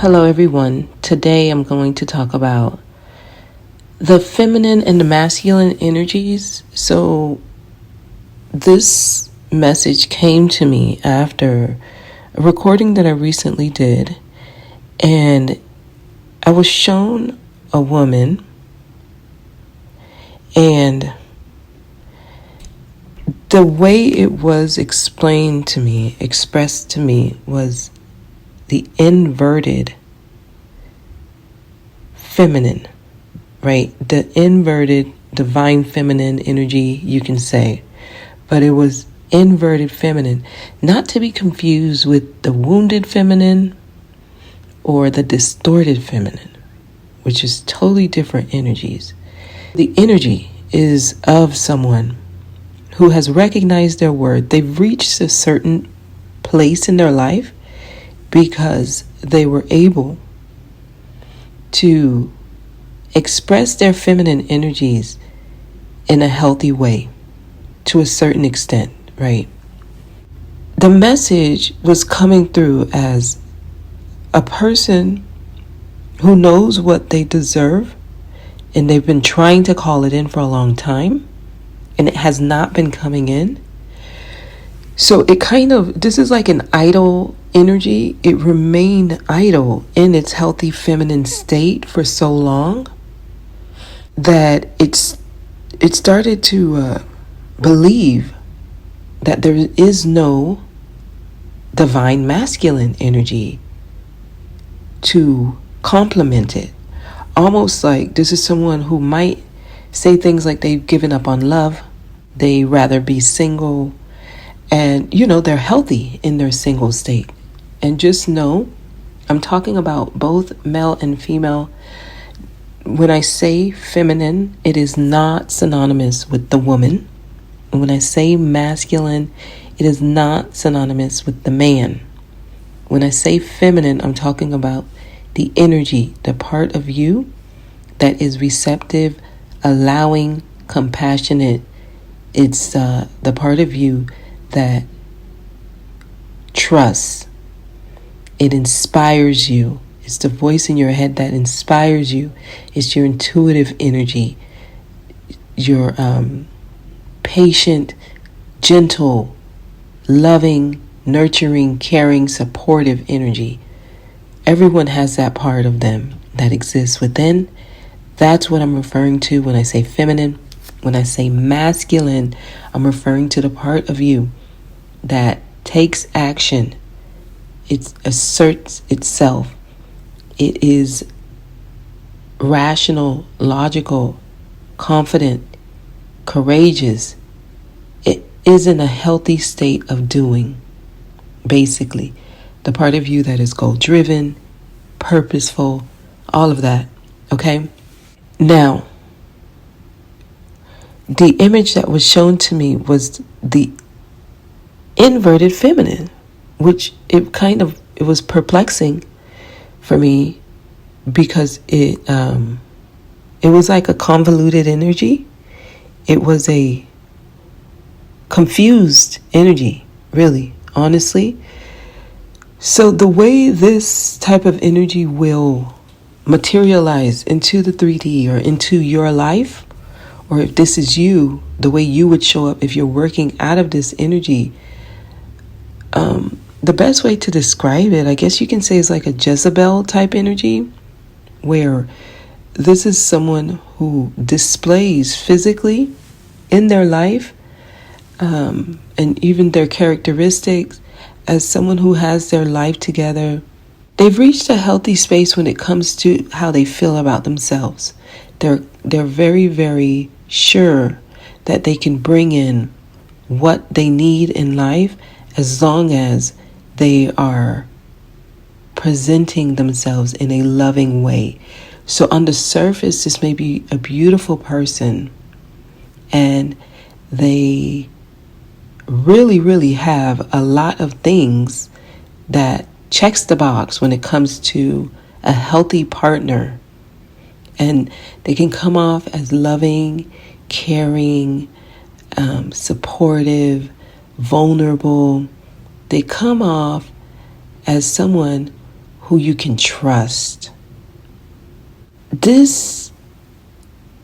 Hello everyone. Today I'm going to talk about the feminine and the masculine energies. So this message came to me after a recording that I recently did, and I was shown a woman, and the way it was expressed to me was the inverted feminine, right? The inverted divine feminine energy, you can say, but it was inverted feminine, not to be confused with the wounded feminine or the distorted feminine, which is totally different energies. The energy is of someone who has recognized their worth. They've reached a certain place in their life because they were able to express their feminine energies in a healthy way to a certain extent, right? The message was coming through as a person who knows what they deserve, and they've been trying to call it in for a long time, and it has not been coming in. So this is like an idle energy. It remained idle in its healthy feminine state for so long that it started to believe that there is no divine masculine energy to complement it. Almost like this is someone who might say things like they've given up on love. They rather be single. And, they're healthy in their single state. And just know, I'm talking about both male and female. When I say feminine, it is not synonymous with the woman. And when I say masculine, it is not synonymous with the man. When I say feminine, I'm talking about the energy, the part of you that is receptive, allowing, compassionate. It's the part of you that trusts. It inspires you. It's the voice in your head that inspires you. It's your intuitive energy, your patient, gentle, loving, nurturing, caring, supportive energy. Everyone has that part of them that exists within. That's what I'm referring to when I say feminine. When I say masculine, I'm referring to the part of you that takes action. It asserts itself. It is rational, logical, confident, courageous. It is in a healthy state of doing, basically. The part of you that is goal-driven, purposeful, all of that, okay? Now, the image that was shown to me was the inverted feminine, which it was perplexing for me because it was like a convoluted energy. It was a confused energy, really, honestly. So the way this type of energy will materialize into the 3D or into your life, or if this is you, the way you would show up if you're working out of this energy, the best way to describe it, I guess you can say, is like a Jezebel type energy, where this is someone who displays physically in their life and even their characteristics as someone who has their life together. They've reached a healthy space when it comes to how they feel about themselves. They're very, very sure that they can bring in what they need in life as long as they are presenting themselves in a loving way. So on the surface, this may be a beautiful person, and they really, really have a lot of things that checks the box when it comes to a healthy partner. And they can come off as loving, caring, supportive, vulnerable. They come off as someone who you can trust.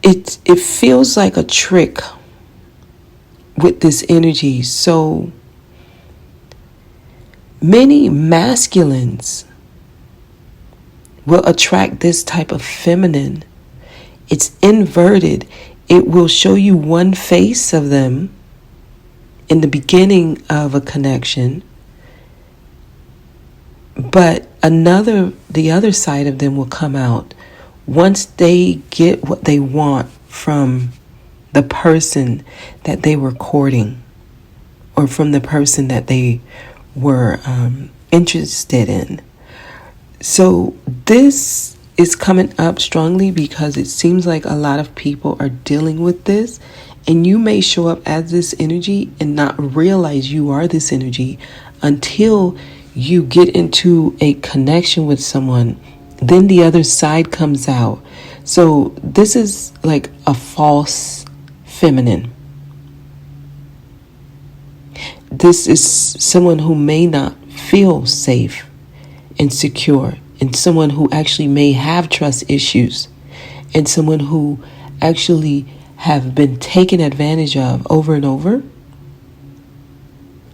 It feels like a trick with this energy. So many masculines will attract this type of feminine. It's inverted. It will show you one face of them in the beginning of a connection, but the other side of them will come out once they get what they want from the person that they were courting, or from the person that they were interested in. So this is coming up strongly because it seems like a lot of people are dealing with this, and you may show up as this energy and not realize you are this energy until you get into a connection with someone. Then the other side comes out. So this is like a false feminine. This is someone who may not feel safe and secure, and someone who actually may have trust issues, and someone who actually have been taken advantage of over and over,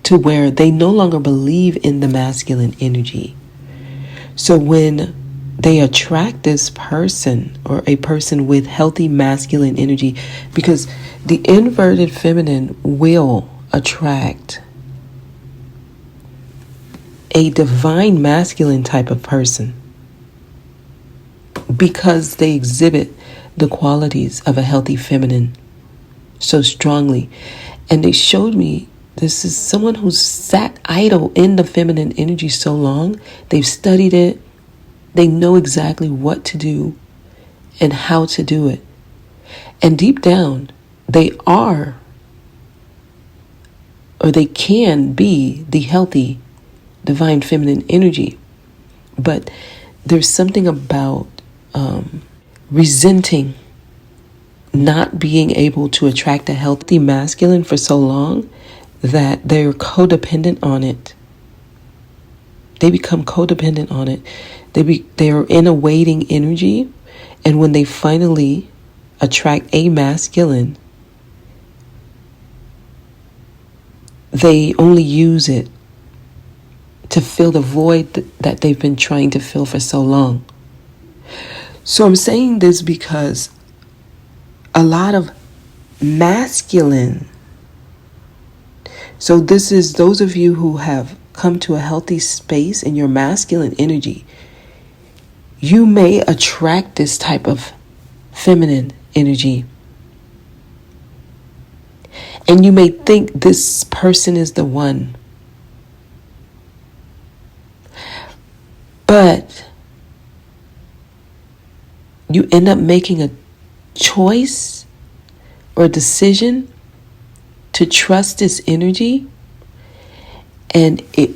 to where they no longer believe in the masculine energy. So when they attract this person, or a person with healthy masculine energy, because the inverted feminine will attract a divine masculine type of person, because they exhibit the qualities of a healthy feminine so strongly. And they showed me this is someone who's sat idle in the feminine energy so long. They've studied it. They know exactly what to do and how to do it. And deep down, they are, or they can be, the healthy divine feminine energy. But there's something about resenting not being able to attract a healthy masculine for so long that they're codependent on it. They become codependent on it. They're in a waiting energy, and when they finally attract a masculine, they only use it to fill the void that they've been trying to fill for so long. So I'm saying this because a lot of masculine, so this is those of you who have come to a healthy space in your masculine energy, you may attract this type of feminine energy. And you may think this person is the one. But you end up making a choice or a decision to trust this energy, and it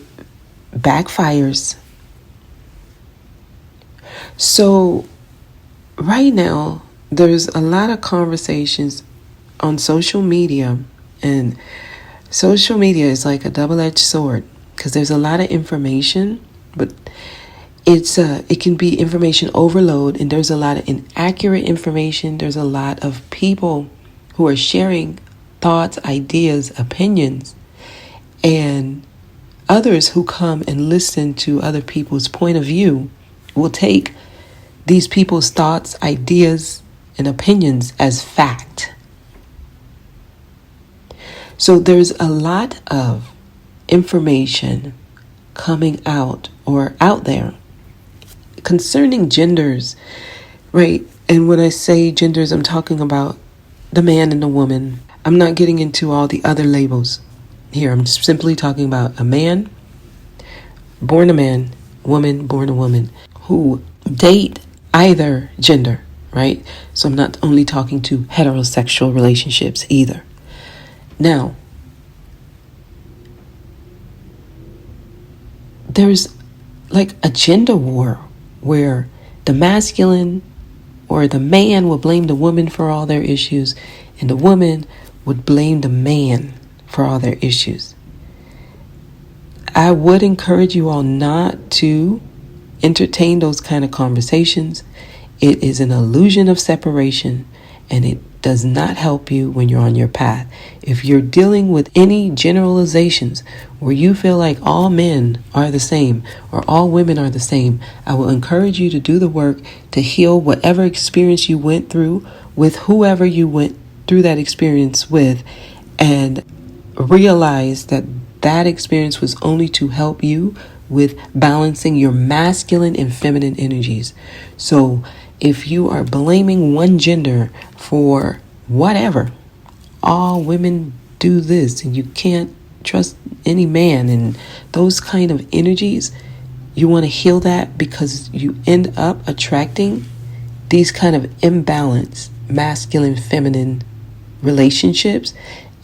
backfires. So right now, there's a lot of conversations on social media, and social media is like a double-edged sword because there's a lot of information, but it can be information overload, and there's a lot of inaccurate information. There's a lot of people who are sharing thoughts, ideas, opinions, and others who come and listen to other people's point of view will take these people's thoughts, ideas, and opinions as fact. So there's a lot of information coming out or out there concerning genders, right? And when I say genders, I'm talking about the man and the woman. I'm not getting into all the other labels here. I'm simply talking about a man, born a man, woman, born a woman, who date either gender, right? So I'm not only talking to heterosexual relationships either. Now, there's like a gender war where the masculine or the man will blame the woman for all their issues, and the woman would blame the man for all their issues. I would encourage you all not to entertain those kind of conversations. It is an illusion of separation, and it does not help you when you're on your path. If you're dealing with any generalizations where you feel like all men are the same or all women are the same, I will encourage you to do the work to heal whatever experience you went through with whoever you went through that experience with, and realize that that experience was only to help you with balancing your masculine and feminine energies. So if you are blaming one gender for whatever, all women do this and you can't trust any man and those kind of energies, you want to heal that, because you end up attracting these kind of imbalanced masculine feminine relationships,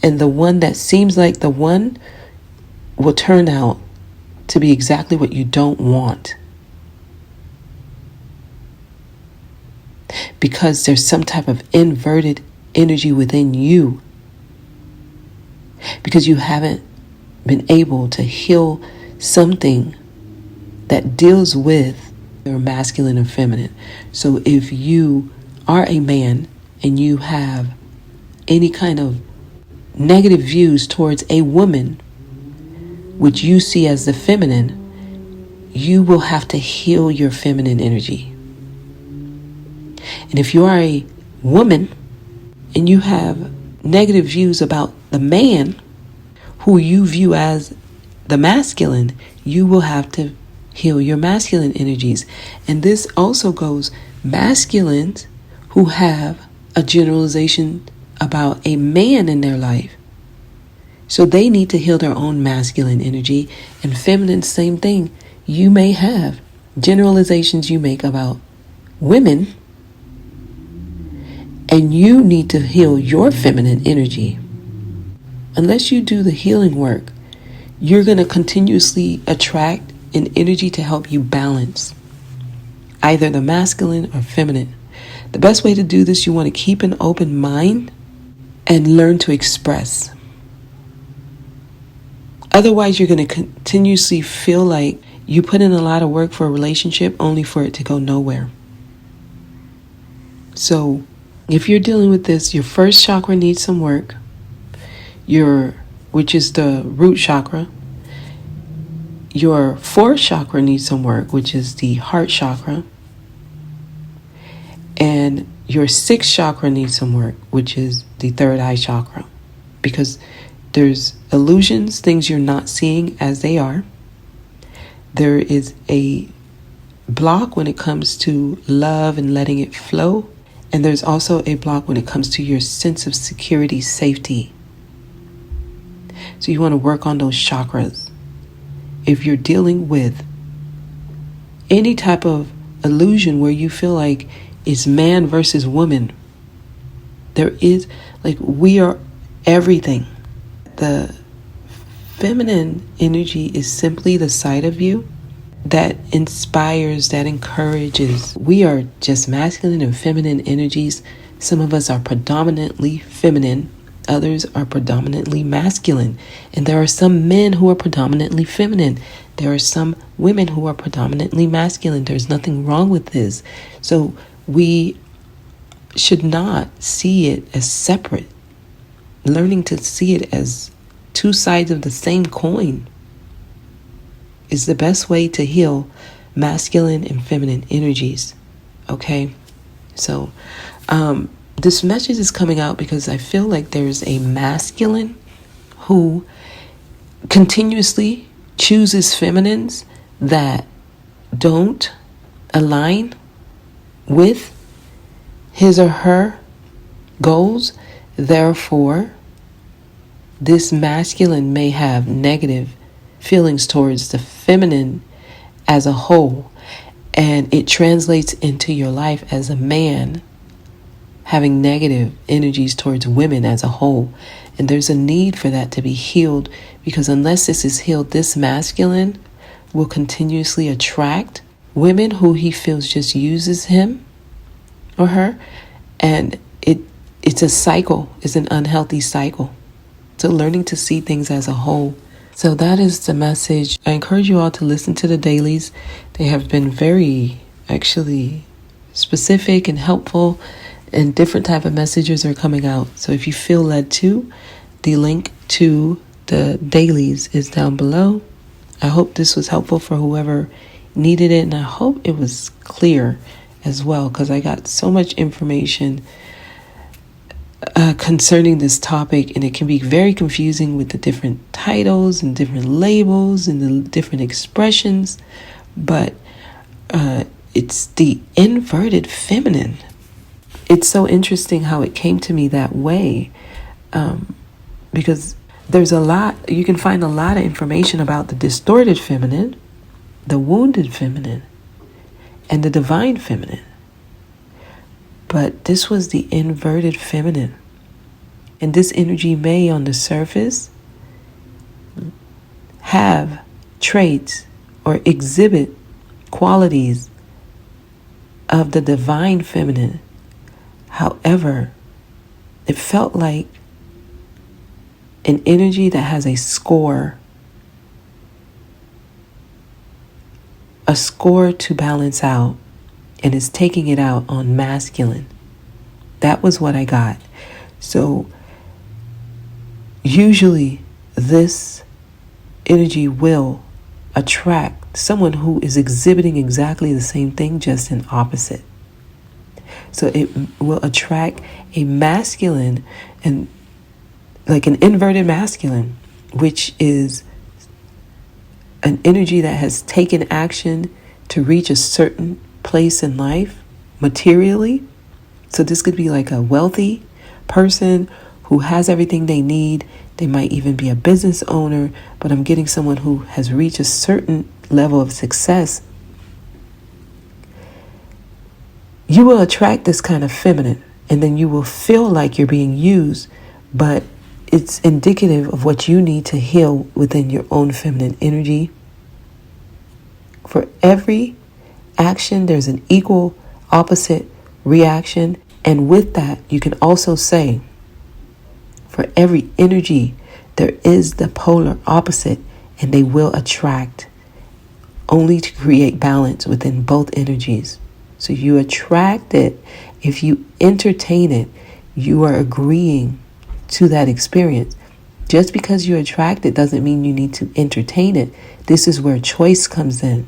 and the one that seems like the one will turn out to be exactly what you don't want, because there's some type of inverted energy within you, because you haven't been able to heal something that deals with your masculine and feminine. So if you are a man and you have any kind of negative views towards a woman, which you see as the feminine, you will have to heal your feminine energy. And if you are a woman and you have negative views about the man who you view as the masculine, you will have to heal your masculine energies. And this also goes masculines who have a generalization about a man in their life. So they need to heal their own masculine energy. And feminine, same thing. You may have generalizations you make about women, and you need to heal your feminine energy. Unless you do the healing work, you're going to continuously attract an energy to help you balance either the masculine or feminine. The best way to do this, you want to keep an open mind and learn to express. Otherwise, you're going to continuously feel like you put in a lot of work for a relationship only for it to go nowhere. So if you're dealing with this, your first chakra needs some work, which is the root chakra. Your fourth chakra needs some work, which is the heart chakra. And your sixth chakra needs some work, which is the third eye chakra. Because there's illusions, things you're not seeing as they are. There is a block when it comes to love and letting it flow. And there's also a block when it comes to your sense of security, safety. So you want to work on those chakras. If you're dealing with any type of illusion where you feel like it's man versus woman, there is, like, we are everything. The feminine energy is simply the side of you that inspires, that encourages. We are just masculine and feminine energies. Some of us are predominantly feminine, others are predominantly masculine. And there are some men who are predominantly feminine. There are some women who are predominantly masculine. There's nothing wrong with this. So we should not see it as separate. Learning to see it as two sides of the same coin is the best way to heal masculine and feminine energies. Okay? So, this message is coming out because I feel like there's a masculine who continuously chooses feminines that don't align with his or her goals. Therefore, this masculine may have negative feelings towards the feminine as a whole, and it translates into your life as a man having negative energies towards women as a whole. And there's a need for that to be healed, because unless this is healed, this masculine will continuously attract women who he feels just uses him or her, and it's a cycle. It's an unhealthy cycle. So learning to see things as a whole So that is the message. I encourage you all to listen to the dailies. They have been very, actually, specific and helpful, and different type of messages are coming out. So if you feel led to, the link to the dailies is down below. I hope this was helpful for whoever needed it, and I hope it was clear as well, because I got so much information concerning this topic, and it can be very confusing with the different titles and different labels and the different expressions. But it's the inverted feminine. It's so interesting how it came to me that way, because there's a lot, you can find a lot of information about the distorted feminine, the wounded feminine, and the divine feminine. But this was the inverted feminine. And this energy may, on the surface, have traits or exhibit qualities of the divine feminine. However, it felt like an energy that has a score to balance out, and is taking it out on masculine. That was what I got. So usually this energy will attract someone who is exhibiting exactly the same thing, just in opposite. So it will attract a masculine, and like an inverted masculine, which is an energy that has taken action to reach a certain place in life materially. So this could be like a wealthy person who has everything they need. They might even be a business owner, but I'm getting someone who has reached a certain level of success. You will attract this kind of feminine, and then you will feel like you're being used, but it's indicative of what you need to heal within your own feminine energy. For every action, there's an equal opposite reaction. And with that, you can also say, for every energy, there is the polar opposite, and they will attract, only to create balance within both energies. So you attract it. If you entertain it, you are agreeing to that experience. Just because you attract it doesn't mean you need to entertain it. This is where choice comes in.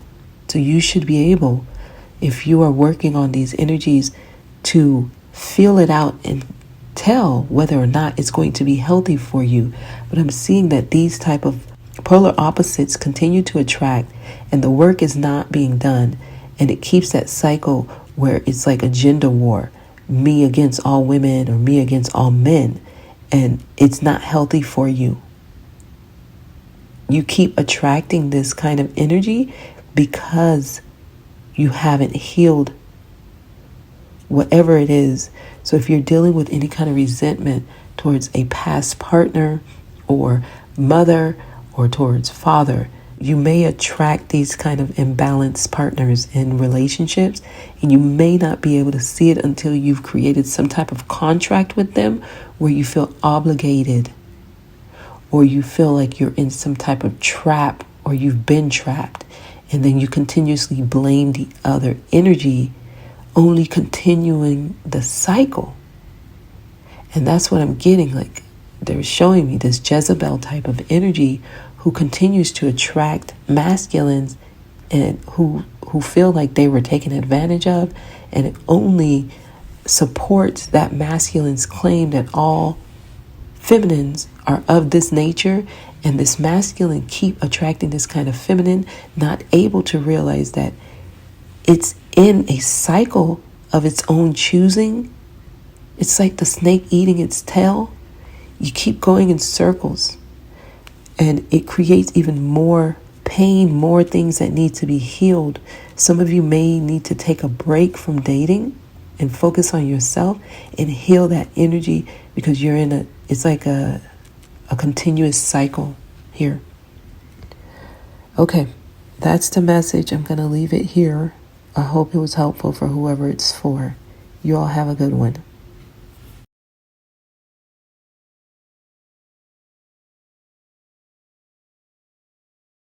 So you should be able, if you are working on these energies, to feel it out and tell whether or not it's going to be healthy for you. But I'm seeing that these type of polar opposites continue to attract, and the work is not being done, and it keeps that cycle where it's like a gender war, me against all women or me against all men, and it's not healthy for you. You keep attracting this kind of energy because you haven't healed whatever it is. So if you're dealing with any kind of resentment towards a past partner or mother or towards father, you may attract these kind of imbalanced partners in relationships, and you may not be able to see it until you've created some type of contract with them where you feel obligated, or you feel like you're in some type of trap, or you've been trapped, and then you continuously blame the other energy, only continuing the cycle. And that's what I'm getting. Like, they're showing me this Jezebel type of energy who continues to attract masculines, and who feel like they were taken advantage of, and it only supports that masculine's claim that all feminines are of this nature, and this masculine keep attracting this kind of feminine, not able to realize that it's in a cycle of its own choosing. It's like the snake eating its tail. You keep going in circles, and it creates even more pain, more things that need to be healed. Some of you may need to take a break from dating and focus on yourself and heal that energy, because you're in it's like a continuous cycle here. Okay, that's the message. I'm going to leave it here. I hope it was helpful for whoever it's for. You all have a good one.